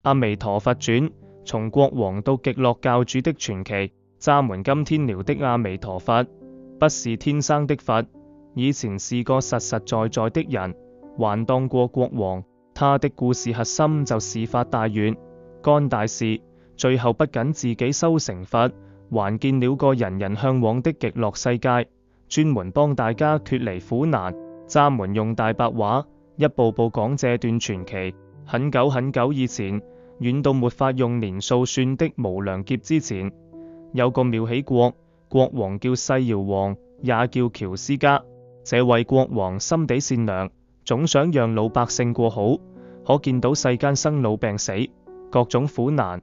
阿彌陀佛傳，從國王到極樂教主的傳奇。渣門今天聊的阿彌陀佛，不是天生的佛，以前是個實實在在的人，還當過國王。他的故事核心就是發大願，幹大事，最後不僅自己修成佛，還建了個人人向往的極樂世界，專門幫大家脫離苦難。渣門用大白話一步步講這段傳奇。很久很久以前，遠到沒法用年數算的無量劫之前，有個妙喜國，國王叫世堯王，也叫喬斯家。這位國王心地善良，總想讓老百姓過好，可見到世間生老病死，各種苦難，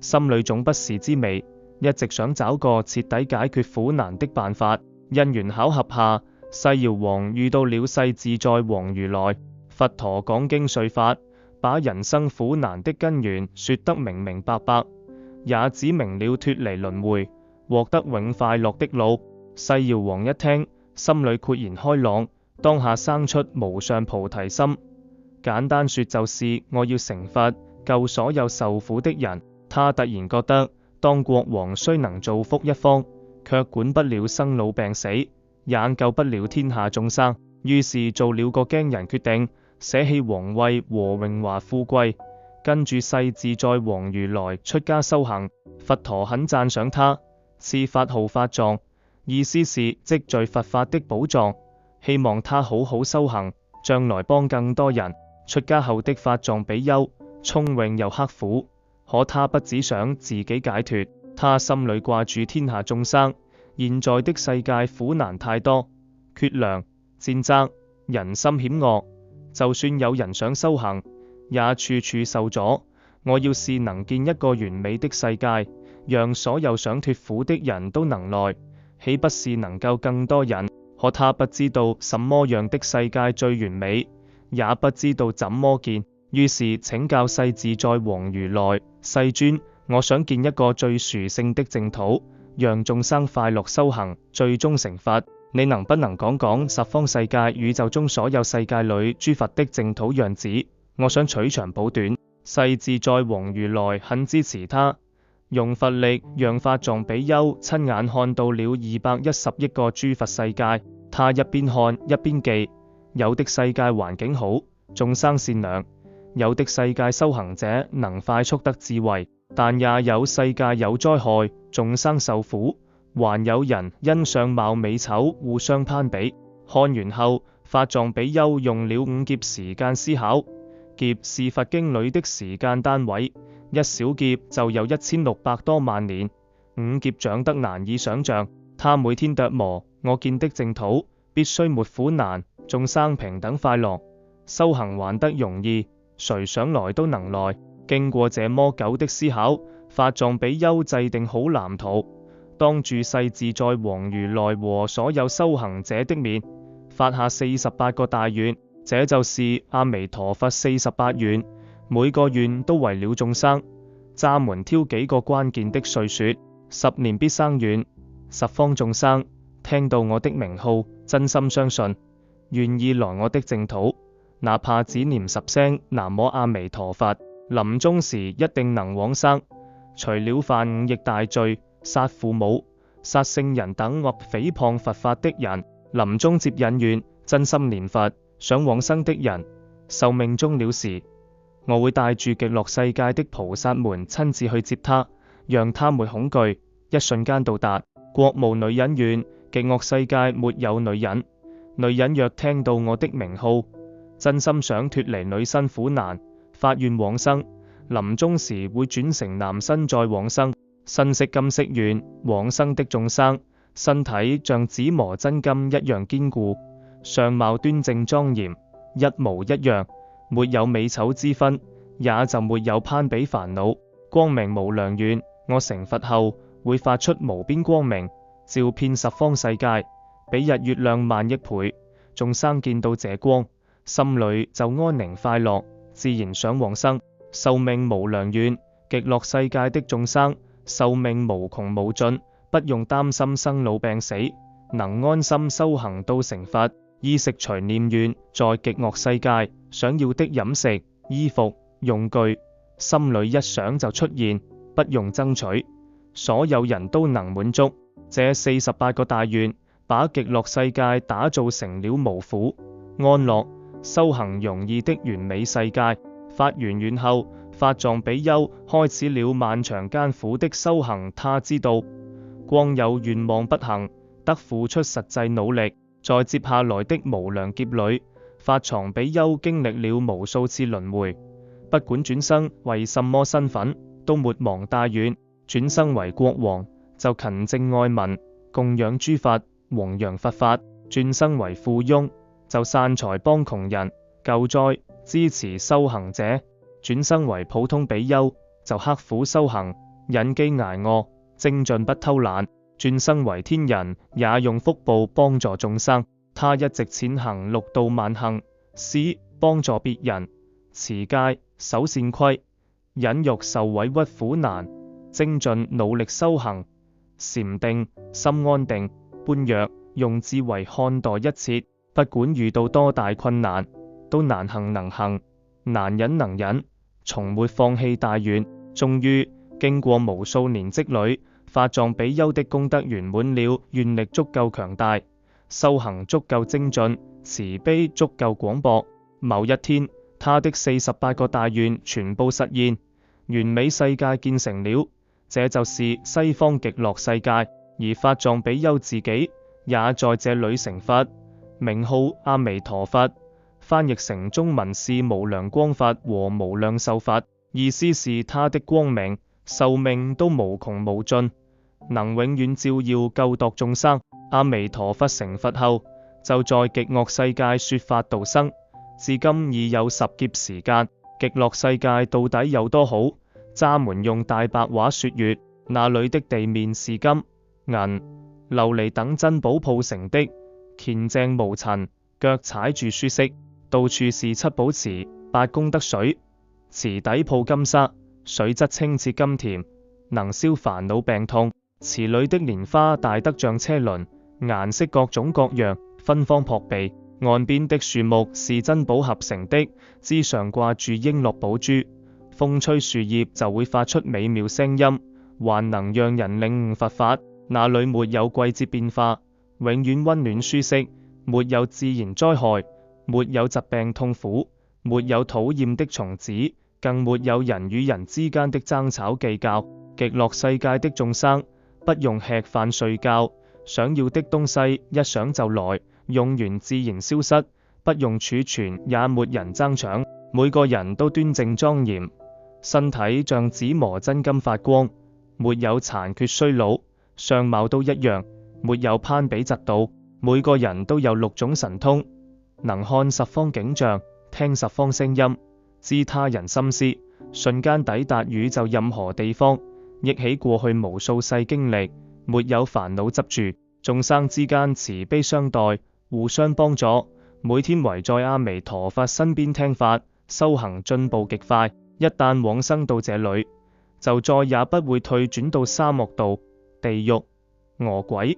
心裏總不是滋味，一直想找個徹底解決苦難的辦法。因緣巧合下，世堯王遇到了世自在王如來。佛陀講經說法，把人生苦難的根源說得明明白白，也指明了脫離輪迴，獲得永快樂的路。世堯王一聽，心裏豁然開朗，當下生出無上菩提心。簡單說就是我要成佛，救所有受苦的人。他突然覺得，當國王雖能造福一方，卻管不了生老病死，也救不了天下眾生。於是做了個驚人決定，捨棄皇位和榮華富貴，跟住世自在王如來出家修行。佛陀很讚賞他，賜法號法藏，意思是積聚佛法的寶藏，希望他好好修行，將來幫更多人。出家後的法藏比丘聰穎又刻苦，可他不只想自己解脫，他心裏掛住天下眾生。現在的世界苦難太多，缺糧、戰爭、人心險惡，就算有人想修行，也處處受阻。我要是能建一個完美的世界，讓所有想脫苦的人都能來，豈不是能夠更多人？可他不知道什麼樣的世界最完美，也不知道怎麼建，於是請教世自在王如來：世尊，我想建一個最殊勝的淨土，讓眾生快樂修行，最終成佛。你能不能講講十方世界宇宙中所有世界裏諸佛的淨土樣子？我想取長補短。世自在王如來很支持他，用佛力讓法藏比丘親眼看到了210億個諸佛世界。他一邊看一邊記，有的世界環境好，眾生善良；有的世界修行者能快速得智慧，但也有世界有災害，眾生受苦。還有人因相貌美醜互相攀比。看完後，法藏比丘用了5劫時間思考。劫是佛經裏的時間單位，一小劫就有1600多萬年。5劫長得難以想象。他每天琢磨，我建的淨土必須沒苦難，眾生平等快樂，修行還得容易，誰想來都能來。經過這麼久的思考，法藏比丘制定好藍圖，當住世自在王如來和所有修行者的面，發下48個大願，這就是阿彌陀佛48願，每個願都為了眾生。渣門挑幾個關鍵的說說：10年必生願，十方眾生聽到我的名號，真心相信，願意來我的淨土，哪怕只念10聲南無阿彌陀佛，臨終時一定能往生。除了犯5逆大罪，殺父母、殺聖人等或誹謗佛法的人，臨終接引願，真心念佛想往生的人，壽命終了時，我會帶住極樂世界的菩薩們親自去接他，讓他沒恐懼，一瞬間到達。國無女人願，極樂世界沒有女人。女人若聽到我的名號，真心想脫離女身苦難，發願往生，臨終時會轉成男身再往生。身色金色願，往生的眾生，身體像紫磨真金一樣堅固，相貌端正莊嚴，一模一樣，沒有美醜之分，也就沒有攀比煩惱。光明無量願，我成佛後會發出無邊光明，照遍十方世界，比日月亮萬億倍。眾生見到這光，心裏就安寧快樂，自然想往生。壽命無量願，極樂世界的眾生壽命無窮無盡，不用擔心生老病死，能安心修行到成佛。衣食隨念願，在極樂世界，想要的飲食、衣服、用具、心裏一想就出現，不用爭取，所有人都能滿足。這48個大願，把極樂世界打造成了無苦、安樂、修行容易的完美世界。發完願後，法藏比丘開始了漫長艱苦的修行。他知道，光有願望不行，得付出實際努力。在接下來的無量劫裏，法藏比丘經歷了無數次輪迴，不管轉生為什麼身份，都沒忘大願。轉生為國王，就勤政愛民，供養諸佛，弘揚佛法；轉生為富翁，就散財幫窮人，救災，支持修行者；轉生為普通比丘，就刻苦修行，忍飢挨餓，精進不偷懶；轉生為天人，也用福報幫助眾生。他一直踐行六度萬行，施幫助別人，持戒守善規，忍辱受委屈苦難，精進努力修行，禪定心安定，般若用智慧看待一切，不管遇到多大困難，都難行能行，難忍能忍，從沒放棄大願。終於經過無數年積累，法藏比丘的功德圓滿了，願力足夠強大，修行足夠精進，慈悲足夠廣博。某一天，他的48個大願全部實現，完美世界建成了。這就是西方極樂世界，而法藏比丘自己也在這裏成佛，名號阿彌陀佛，翻譯成中文是無量光佛和無量壽佛，意思是他的光明壽命都無窮無盡，能永遠照耀救度眾生。阿彌陀佛成佛後，就在極樂世界說法度生，至今已有10劫時間。極樂世界到底有多好？渣門用大白話說說，那裏的地面是金、銀、琉璃等珍寶鋪成的，乾淨無塵，腳踩住舒適，到處是七寶池、8功德水，池底鋪金沙，水質清澈甘甜，能消煩惱病痛。池裏的蓮花大得像車輪，顏色各種各樣，芬芳撲鼻。岸邊的樹木是珍寶合成的，枝上掛住瓔珞寶珠，風吹樹葉就會發出美妙聲音，還能讓人領悟佛法。那裏沒有季節變化，永遠溫暖舒適，沒有自然災害，沒有疾病痛苦，沒有討厭的蟲子，更沒有人與人之間的爭吵計較。極樂世界的眾生不用吃飯睡覺，想要的東西一想就來，用完自然消失，不用儲存也沒人爭搶。每個人都端正莊嚴，身體像紫磨真金發光，沒有殘缺衰老，相貌都一樣，沒有攀比嫉妒。每個人都有6種神通，能看十方景象，聽十方聲音，知他人心思，瞬間抵達宇宙任何地方，憶起過去無數世經歷，沒有煩惱執住。眾生之間慈悲相待，互相幫助，每天圍在阿彌陀佛身邊聽法，修行進步極快。一旦往生到這裏，就再也不會退轉到沙漠道、地獄、餓鬼、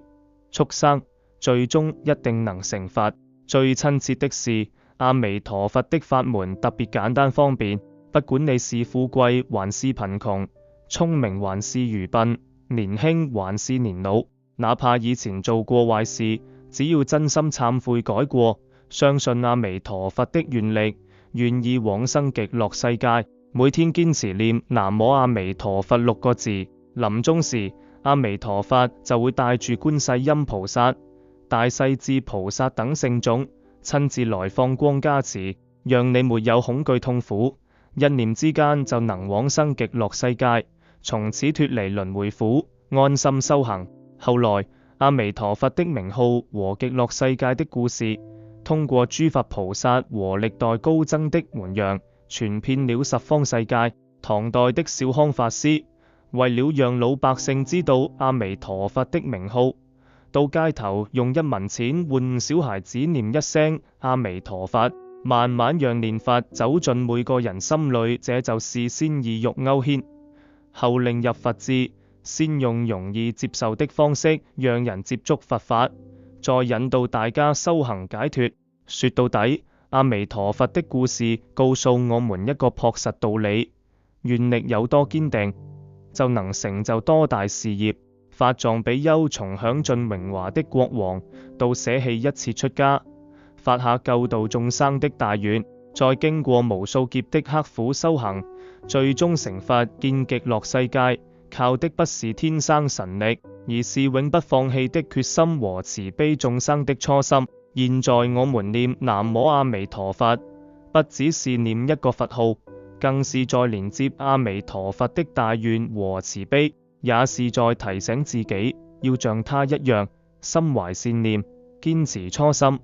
畜生，最終一定能成佛。最親切的是，阿彌陀佛的法門特別簡單方便，不管你是富貴還是貧窮，聰明還是愚笨，年輕還是年老，哪怕以前做過壞事，只要真心懺悔改過，相信阿彌陀佛的願力，願意往生極樂世界，每天堅持念南無阿彌陀佛6個字，臨終時阿彌陀佛就會帶住觀世音菩薩、大勢至菩薩等聖種，親自來放光加持，讓你沒有恐懼痛苦，一念之間就能往生極樂世界，從此脫離輪迴苦，安心修行。後來阿彌陀佛的名號和極樂世界的故事，通過諸佛菩薩和歷代高僧的弘揚，傳遍了十方世界。唐代的少康法師為了讓老百姓知道阿彌陀佛的名號，到街頭用1文錢換小孩子念一聲阿彌陀佛，慢慢讓念佛走進每個人心裏。這就是先意欲勾牽，後令入佛智，先用容易接受的方式讓人接觸佛法，再引導大家修行解脫。說到底，阿彌陀佛的故事告訴我們一個樸實道理：願力有多堅定，就能成就多大事業。法藏比丘從享盡榮華的國王，到捨棄一切出家，發下救度眾生的大願，再經過無數劫的刻苦修行，最終成佛見極樂世界，靠的不是天生神力，而是永不放棄的決心和慈悲眾生的初心。現在我們念南無阿彌陀佛，不只是念一個佛號，更是在連接阿彌陀佛的大願和慈悲，也是在提醒自己要像他一樣，心懷善念，堅持初心，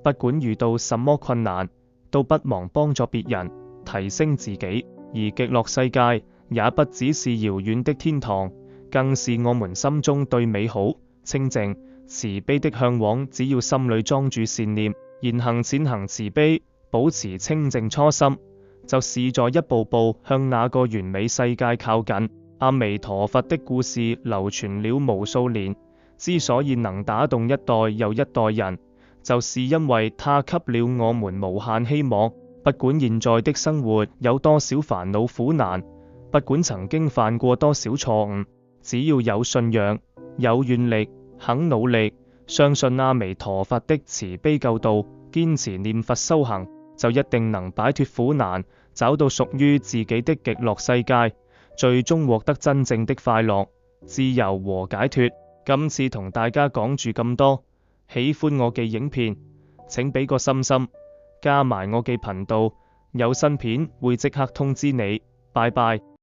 不管遇到什麼困難，都不忘幫助別人，提升自己。而極樂世界也不只是遙遠的天堂，更是我們心中對美好、清淨、慈悲的向往。只要心裏裝住善念，言行踐行慈悲，保持清淨初心，就是在一步步向那個完美世界靠近。阿彌陀佛的故事流傳了無數年，之所以能打動一代又一代人，就是因為他給了我們無限希望。不管現在的生活有多少煩惱苦難，不管曾經犯過多少錯誤，只要有信仰、有願力、肯努力，相信阿彌陀佛的慈悲救度，堅持念佛修行，就一定能擺脫苦難，找到屬於自己的極樂世界，最終獲得真正的快樂、自由和解脫。今次同大家講住咁多，喜歡我嘅影片，請俾個心心，加埋我嘅頻道，有新片會即刻通知你。拜拜。